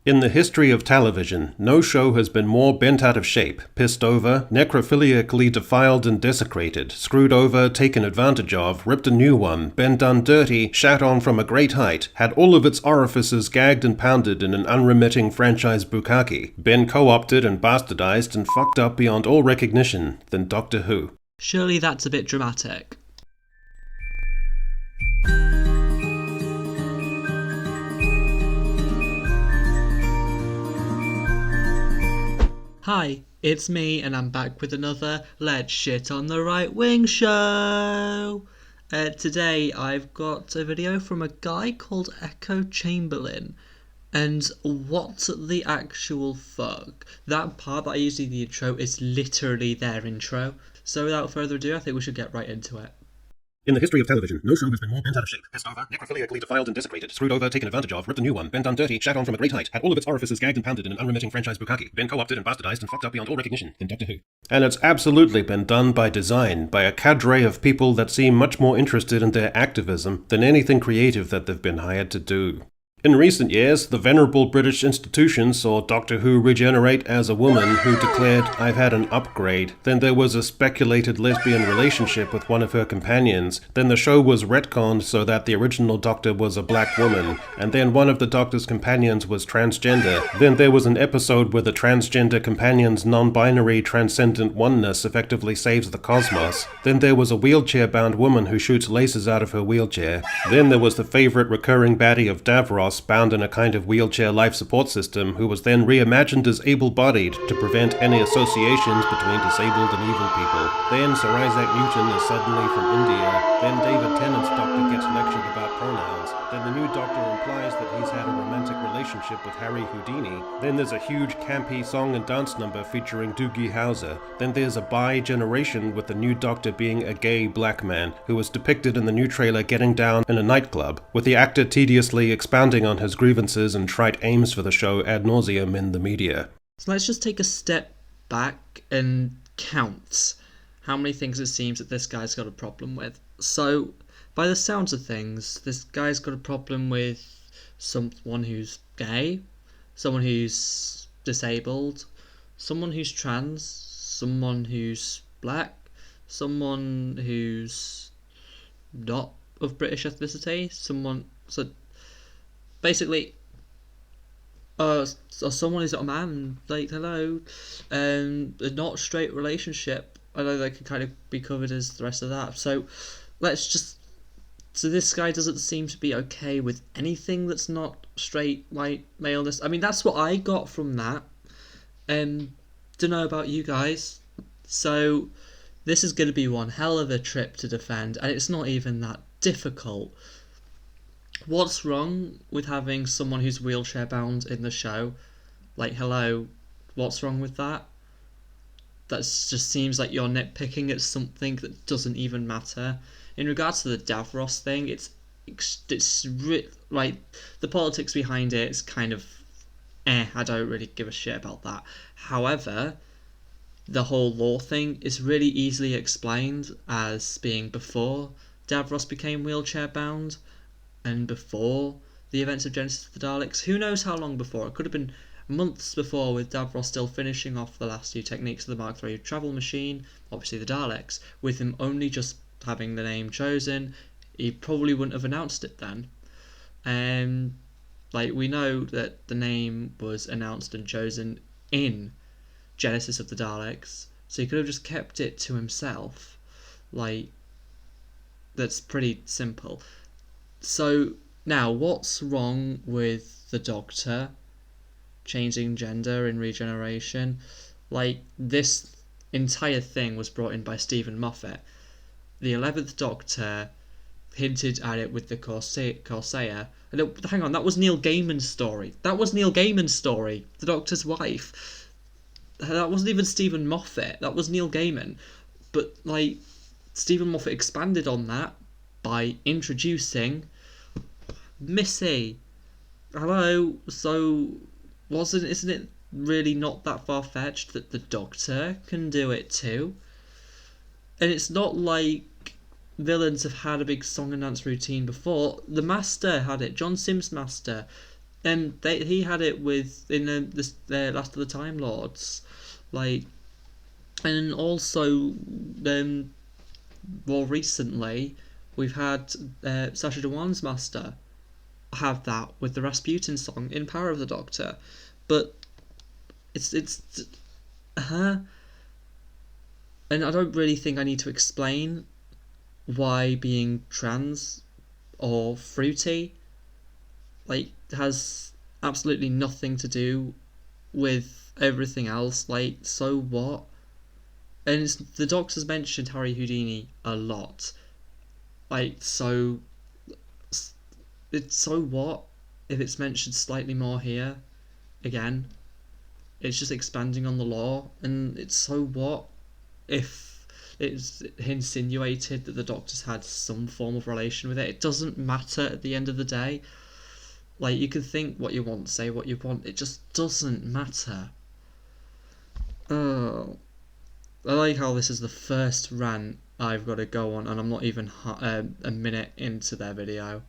In the history of television, no show has been more bent out of shape, pissed over, necrophiliacally defiled and desecrated, screwed over, taken advantage of, ripped a new one, been done dirty, shat on from a great height, had all of its orifices gagged and pounded in an unremitting franchise bukkake, been co-opted and bastardized and fucked up beyond all recognition than Doctor Who. Surely that's a bit dramatic. Hi, it's me, and I'm back with another Let's Shit on the Right Wing show. Today I've got a video from a guy called Echo Chamberlain, and what the actual fuck? That part that I used in the intro is literally their intro. So without further ado, I think we should get right into it. In the history of television, no show has been more bent out of shape, pissed over, necrophiliacally defiled and desecrated, screwed over, taken advantage of, ripped a new one, been done dirty, shat on from a great height, had all of its orifices gagged and pounded in an unremitting franchise bukkake, been co-opted and bastardized and fucked up beyond all recognition than Doctor Who. And it's absolutely been done by design, by a cadre of people that seem much more interested in their activism than anything creative that they've been hired to do. In recent years, the venerable British institution saw Doctor Who regenerate as a woman who declared, "I've had an upgrade." Then there was a speculated lesbian relationship with one of her companions. Then the show was retconned so that the original Doctor was a black woman. And then one of the Doctor's companions was transgender. Then there was an episode where the transgender companion's non-binary transcendent oneness effectively saves the cosmos. Then there was a wheelchair-bound woman who shoots lasers out of her wheelchair. Then there was the favorite recurring baddie of Davros, bound in a kind of wheelchair life support system, who was then reimagined as able-bodied to prevent any associations between disabled and evil people. Then Sir Isaac Newton is suddenly from India. Then David Tennant's Doctor gets lectured about pronouns. Then the new Doctor implies that he's had a romantic relationship with Harry Houdini. Then there's a huge campy song and dance number featuring Doogie Howser. Then there's a bi-generation with the new Doctor being a gay black man, who was depicted in the new trailer getting down in a nightclub, with the actor tediously expounding on his grievances and trite aims for the show ad nauseum in the media. So let's just take a step back and count how many things it seems that this guy's got a problem with. So, by the sounds of things, this guy's got a problem with someone who's gay, someone who's disabled, someone who's trans, someone who's black, someone who's not of British ethnicity, so basically, someone who's not a man, like, hello, a not straight relationship. I know that can kind of be covered as the rest of that. So this guy doesn't seem to be okay with anything that's not straight, white, maleness. I mean, that's what I got from that. Don't know about you guys. So this is going to be one hell of a trip to defend, and it's not even that difficult. What's wrong with having someone who's wheelchair bound in the show? Like, hello, what's wrong with that? That just seems like you're nitpicking at something that doesn't even matter. In regards to the Davros thing, like, the politics behind it is kind of I don't really give a shit about that. However, the whole law thing is really easily explained as being before Davros became wheelchair bound, and before the events of Genesis of the Daleks. Who knows how long before? It could have been months before, with Davros still finishing off the last few techniques of the Mark III travel machine, obviously the Daleks, with him only just having the name chosen. He probably wouldn't have announced it then. Like, we know that the name was announced and chosen in Genesis of the Daleks, so he could have just kept it to himself. Like, that's pretty simple. So, now, what's wrong with the Doctor changing gender in regeneration? Like, this entire thing was brought in by Stephen Moffat. The 11th Doctor hinted at it with the Corsair. Hang on, that was Neil Gaiman's story. The Doctor's wife. That wasn't even Stephen Moffat. That was Neil Gaiman. But, like, Stephen Moffat expanded on that by introducing Missy. Hello. So isn't it really not that far-fetched that the Doctor can do it too? And it's not like villains have had a big song and dance routine before. The Master had it. John Sims' Master. he had it with in the Last of the Time Lords, like, and also more recently we've had Sacha Dhawan's master have that with the Rasputin song in Power of the Doctor, but it's and I don't really think I need to explain why being trans or fruity like has absolutely nothing to do with everything else. Like, so what? And the Doctor's mentioned Harry Houdini a lot. Like, so it's so what if it's mentioned slightly more here? Again, it's just expanding on the lore, and it's so what if it's insinuated that the Doctor's had some form of relation with it. It doesn't matter at the end of the day. Like, you can think what you want, say what you want, it just doesn't matter. Oh, I like how this is the first rant I've got to go on, and I'm not even a minute into their video.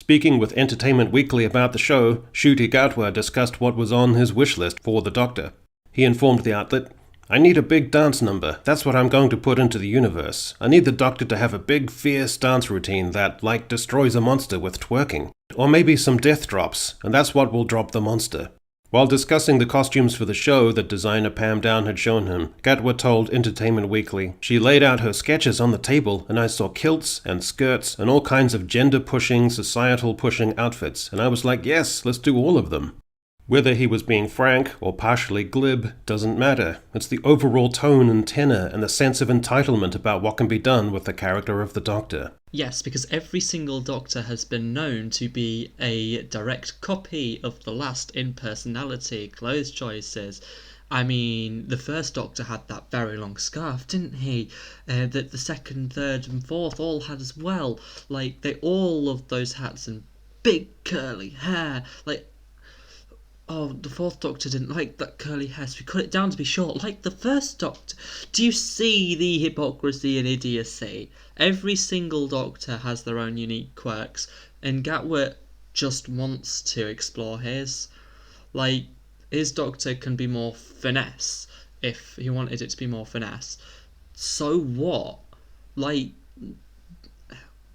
Speaking with Entertainment Weekly about the show, Ncuti Gatwa discussed what was on his wish list for the Doctor. He informed the outlet, "I need a big dance number. That's what I'm going to put into the universe. I need the Doctor to have a big, fierce dance routine that, like, destroys a monster with twerking. Or maybe some death drops, and that's what will drop the monster." While discussing the costumes for the show that designer Pam Down had shown him, Gatwa told Entertainment Weekly, "She laid out her sketches on the table, and I saw kilts and skirts and all kinds of gender-pushing, societal-pushing outfits, and I was like, yes, let's do all of them." Whether he was being frank or partially glib doesn't matter. It's the overall tone and tenor and the sense of entitlement about what can be done with the character of the Doctor. Yes, because every single Doctor has been known to be a direct copy of the last in personality, clothes choices. I mean, the first Doctor had that very long scarf, didn't he? That the second, third, and fourth all had as well. Like, they all loved those hats and big curly hair. Like, oh, the fourth Doctor didn't like that curly hair, so we cut it down to be short, like the first Doctor. Do you see the hypocrisy and idiocy? Every single Doctor has their own unique quirks, and Gatwa just wants to explore his. Like, his Doctor can be more finesse, if he wanted it to be more finesse. So what? Like,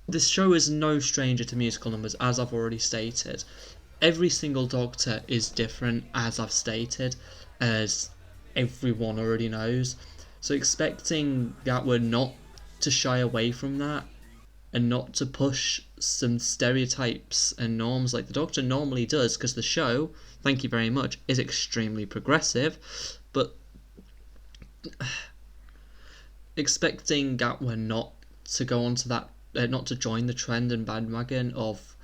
this show is no stranger to musical numbers, as I've already stated. Every single Doctor is different, as I've stated, as everyone already knows. So expecting Gatwa not to shy away from that and not to push some stereotypes and norms like the Doctor normally does, because the show, thank you very much, is extremely progressive, but expecting Gatwa not to go onto that, not to join the trend and bandwagon of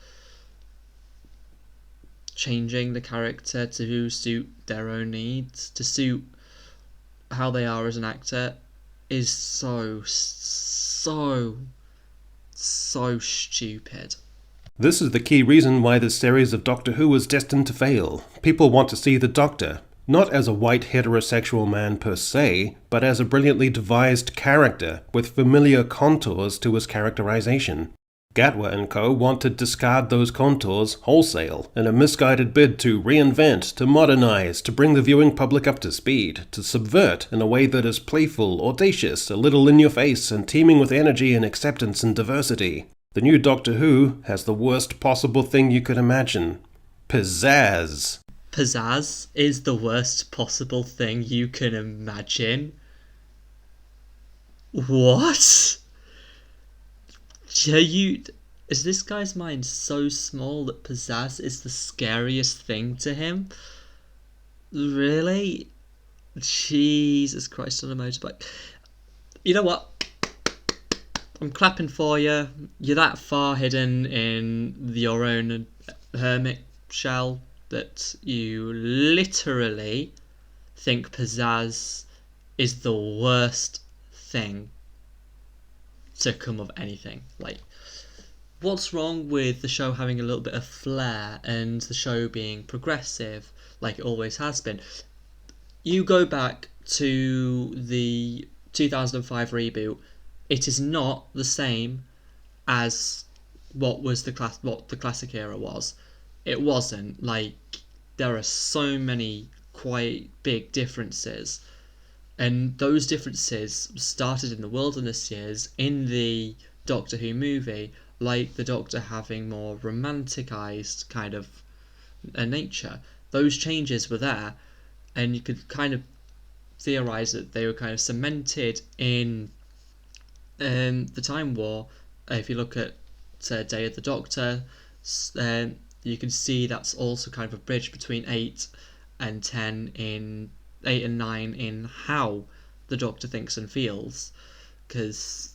changing the character to suit their own needs, to suit how they are as an actor, is so stupid. This is the key reason why this series of Doctor Who was destined to fail. People want to see the Doctor, not as a white heterosexual man per se, but as a brilliantly devised character with familiar contours to his characterization. Gatwa and co. want to discard those contours wholesale in a misguided bid to reinvent, to modernize, to bring the viewing public up to speed, to subvert in a way that is playful, audacious, a little in your face, and teeming with energy and acceptance and diversity. The new Doctor Who has the worst possible thing you could imagine. Pizzazz. Pizzazz is the worst possible thing you can imagine? What? Is this guy's mind so small that pizzazz is the scariest thing to him? Really? Jesus Christ on a motorbike. You know what? I'm clapping for you. You're that far hidden in your own hermit shell that you literally think pizzazz is the worst thing to come of anything. Like, what's wrong with the show having a little bit of flair and the show being progressive like it always has been? You go back to the 2005 reboot, it is not the same as what the classic era was. it wasn't. Like, there are so many quite big differences, and those differences started in the wilderness years in the Doctor Who movie, like the Doctor having more romanticized kind of a nature. Those changes were there, and you could kind of theorize that they were kind of cemented in the Time War. If you look at Day of the Doctor, you can see that's also kind of a bridge between 8 and 10 in 8 and 9 in how the Doctor thinks and feels, because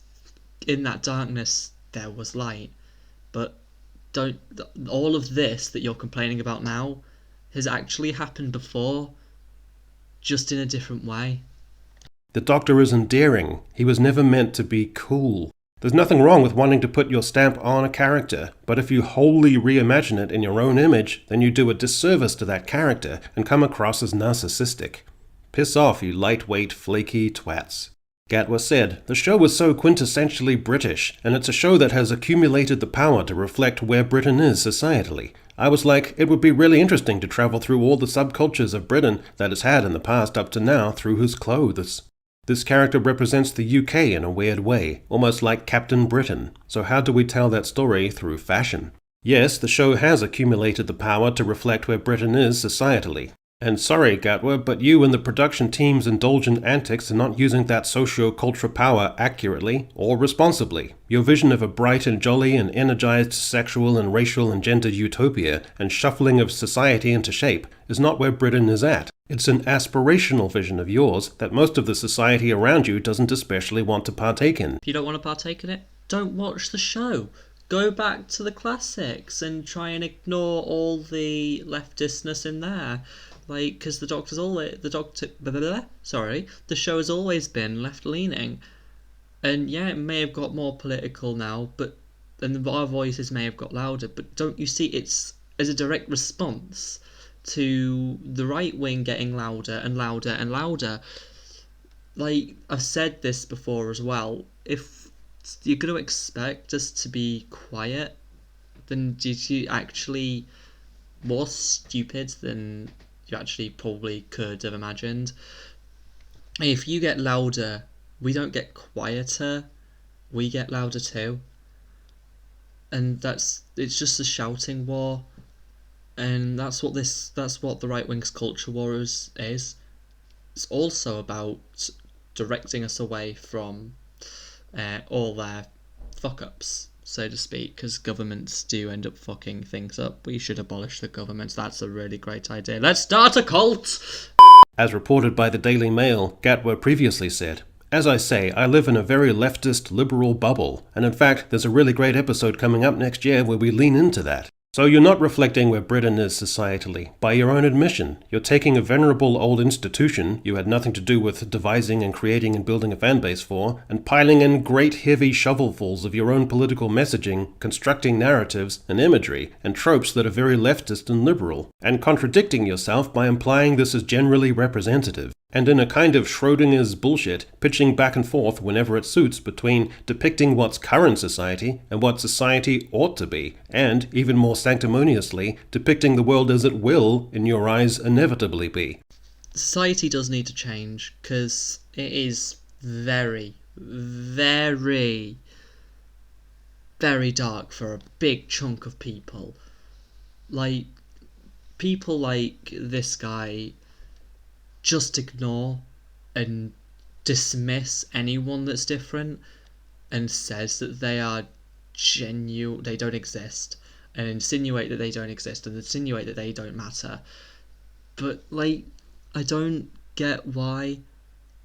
in that darkness there was light. But don't all of this that you're complaining about now has actually happened before, just in a different way. The Doctor is endearing. He was never meant to be cool. There's nothing wrong with wanting to put your stamp on a character, but if you wholly reimagine it in your own image, then you do a disservice to that character and come across as narcissistic. Piss off, you lightweight, flaky twats. Gatwa said, the show was so quintessentially British, and it's a show that has accumulated the power to reflect where Britain is societally. I was like, it would be really interesting to travel through all the subcultures of Britain that it's had in the past up to now through his clothes. This character represents the UK in a weird way, almost like Captain Britain. So how do we tell that story through fashion? Yes, the show has accumulated the power to reflect where Britain is societally. And sorry, Gatwa, but you and the production team's indulgent antics are not using that socio-cultural power accurately or responsibly. Your vision of a bright and jolly and energized sexual and racial and gendered utopia and shuffling of society into shape is not where Britain is at. It's an aspirational vision of yours that most of the society around you doesn't especially want to partake in. If you don't want to partake in it, don't watch the show. Go back to the classics and try and ignore all the leftistness in there. Like, because the show has always been left-leaning. And yeah, it may have got more political now, and our voices may have got louder, but don't you see it's as a direct response to the right wing getting louder and louder and louder. Like, I've said this before as well, if you're going to expect us to be quiet, then you actually more stupid than you actually probably could have imagined. If you get louder, we don't get quieter, we get louder too. And it's just a shouting war. And that's what the right wing's culture war is. It's also about directing us away from all their fuck ups, so to speak, because governments do end up fucking things up. We should abolish the governments. That's a really great idea. Let's start a cult! As reported by the Daily Mail, Gatwa previously said, as I say, I live in a very leftist, liberal bubble, and in fact, there's a really great episode coming up next year where we lean into that. So you're not reflecting where Britain is societally. By your own admission, you're taking a venerable old institution you had nothing to do with devising and creating and building a fanbase for, and piling in great heavy shovelfuls of your own political messaging, constructing narratives and imagery and tropes that are very leftist and liberal, and contradicting yourself by implying this is generally representative. And in a kind of Schrodinger's bullshit, pitching back and forth whenever it suits between depicting what's current society and what society ought to be, and, even more sanctimoniously, depicting the world as it will, in your eyes, inevitably be. Society does need to change, because it is very, very, very dark for a big chunk of people. Like, people like this guy just ignore and dismiss anyone that's different and says that they are genuine, they don't exist, and insinuate that they don't exist and insinuate that they don't matter. But, like, I don't get why.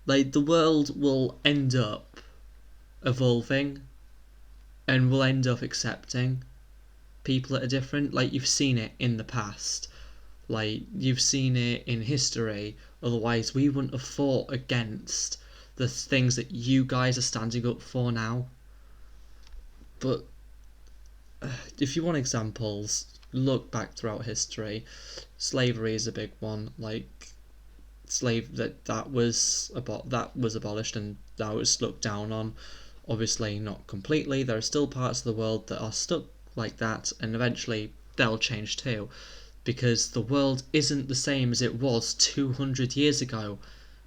Like, the world will end up evolving and will end up accepting people that are different. Like, you've seen it in the past. Like, you've seen it in history. Otherwise, we wouldn't have fought against the things that you guys are standing up for now. But if you want examples, look back throughout history. Slavery is a big one. Like, that was abolished and that was looked down on. Obviously, not completely. There are still parts of the world that are stuck like that, and eventually they'll change too. Because the world isn't the same as it was 200 years ago.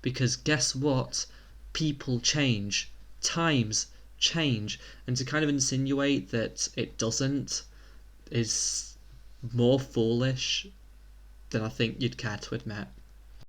Because guess what? People change. Times change. And to kind of insinuate that it doesn't is more foolish than I think you'd care to admit.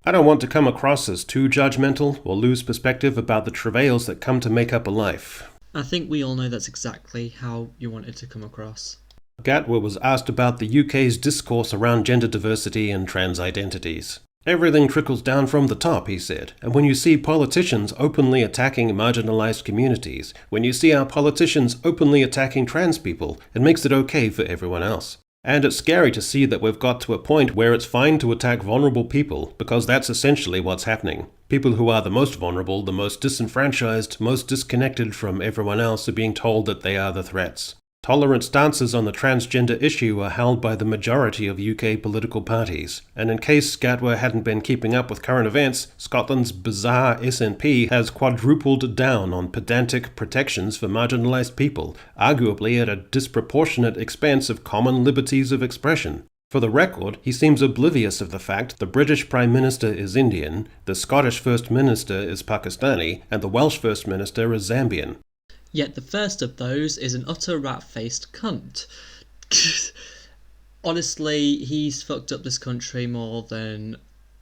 I don't want to come across as too judgmental or lose perspective about the travails that come to make up a life. I think we all know that's exactly how you wanted to come across. Gatwa was asked about the UK's discourse around gender diversity and trans identities. Everything trickles down from the top, he said, and when you see politicians openly attacking marginalised communities, when you see our politicians openly attacking trans people, it makes it okay for everyone else. And it's scary to see that we've got to a point where it's fine to attack vulnerable people, because that's essentially what's happening. People who are the most vulnerable, the most disenfranchised, most disconnected from everyone else are being told that they are the threats. Tolerant stances on the transgender issue are held by the majority of UK political parties, and in case Gatwa hadn't been keeping up with current events, Scotland's bizarre SNP has quadrupled down on pedantic protections for marginalised people, arguably at a disproportionate expense of common liberties of expression. For the record, he seems oblivious of the fact the British Prime Minister is Indian, the Scottish First Minister is Pakistani, and the Welsh First Minister is Zambian. Yet the first of those is an utter rat-faced cunt. Honestly, he's fucked up this country more than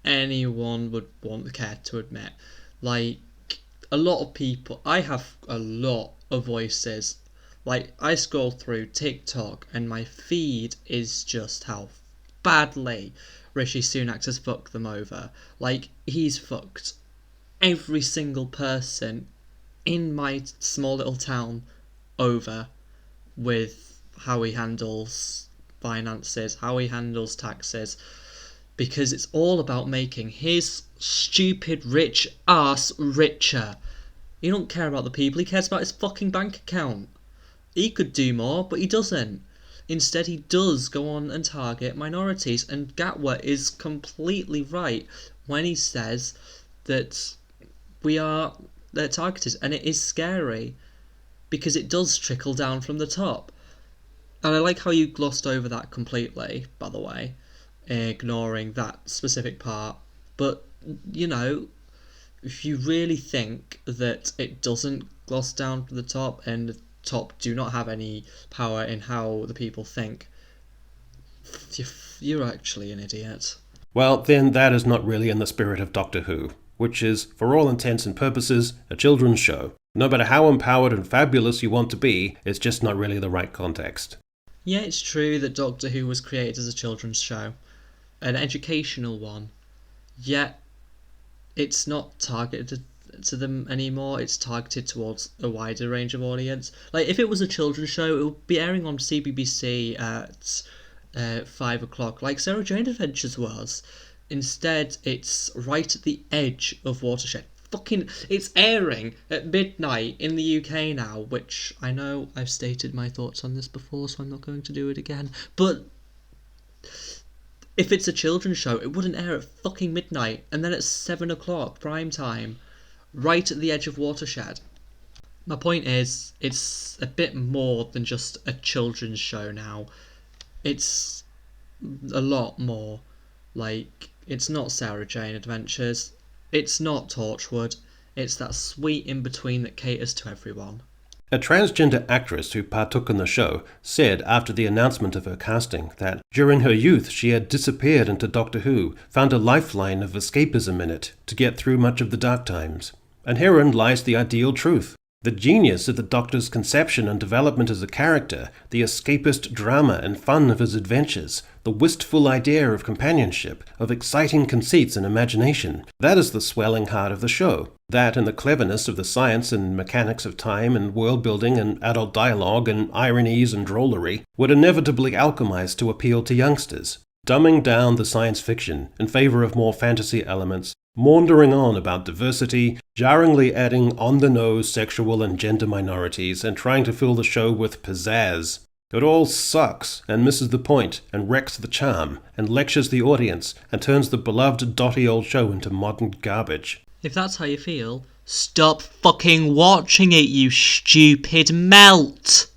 anyone would care to admit. Like, a lot of people... I have a lot of voices. Like, I scroll through TikTok and my feed is just how badly Rishi Sunak has fucked them over. Like, he's fucked every single person in my small little town over with how he handles finances, how he handles taxes, because it's all about making his stupid rich ass richer. He don't care about the people, he cares about his fucking bank account. He could do more, but he doesn't. Instead, he does go on and target minorities, and Gatwa is completely right when he says that they're targeted, and it is scary because it does trickle down from the top. And I like how you glossed over that completely, by the way, ignoring that specific part. But, you know, if you really think that it doesn't gloss down from the top and the top do not have any power in how the people think, you're actually an idiot. Well, then that is not really in the spirit of Doctor Who, which is, for all intents and purposes, a children's show. No matter how empowered and fabulous you want to be, it's just not really the right context. Yeah, it's true that Doctor Who was created as a children's show, an educational one, yet it's not targeted to them anymore, it's targeted towards a wider range of audience. Like, if it was a children's show, it would be airing on CBBC at 5 o'clock, like Sarah Jane Adventures was. Instead, it's right at the edge of Watershed. It's airing at midnight in the UK now, which I know I've stated my thoughts on this before, so I'm not going to do it again. But if it's a children's show, it wouldn't air at fucking midnight, and then at 7 o'clock, prime time, right at the edge of Watershed. My point is, it's a bit more than just a children's show now. It's a lot more. Like, it's not Sarah Jane Adventures, it's not Torchwood, it's that sweet in-between that caters to everyone. A transgender actress who partook in the show said after the announcement of her casting that during her youth she had disappeared into Doctor Who, found a lifeline of escapism in it to get through much of the dark times. And herein lies the ideal truth. The genius of the Doctor's conception and development as a character, the escapist drama and fun of his adventures, the wistful idea of companionship, of exciting conceits and imagination, that is the swelling heart of the show. That and the cleverness of the science and mechanics of time and world-building and adult dialogue and ironies and drollery would inevitably alchemize to appeal to youngsters. Dumbing down the science fiction in favor of more fantasy elements, maundering on about diversity, jarringly adding on-the-nose sexual and gender minorities, and trying to fill the show with pizzazz. It all sucks and misses the point and wrecks the charm and lectures the audience and turns the beloved dotty old show into modern garbage. If that's how you feel, stop fucking watching it, you stupid melt!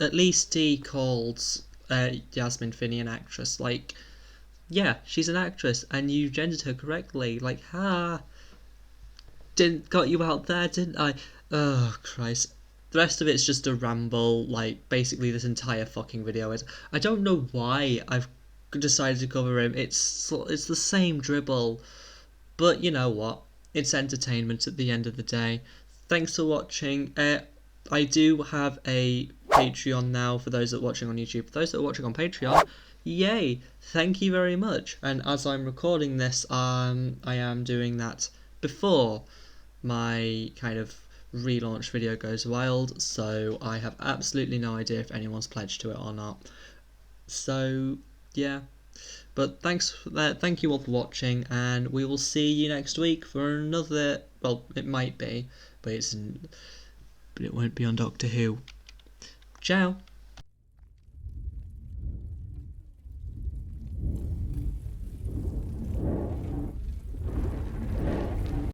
At least he called Yasmin Finney an actress. Like, yeah, she's an actress, and you gendered her correctly. Like, didn't got you out there, didn't I? Oh Christ. The rest of it's just a ramble. Like, basically, this entire fucking video is. I don't know why I've decided to cover him. It's the same dribble, but you know what? It's entertainment at the end of the day. Thanks for watching. I do have a Patreon now for those that are watching on YouTube. For those that are watching on Patreon, yay! Thank you very much. And as I'm recording this, I am doing that before my kind of relaunch video goes wild, so I have absolutely no idea if anyone's pledged to it or not. So yeah, but thank you all for watching, and we will see you next week for another. Well, it might be, but it won't be on Doctor Who. Ciao.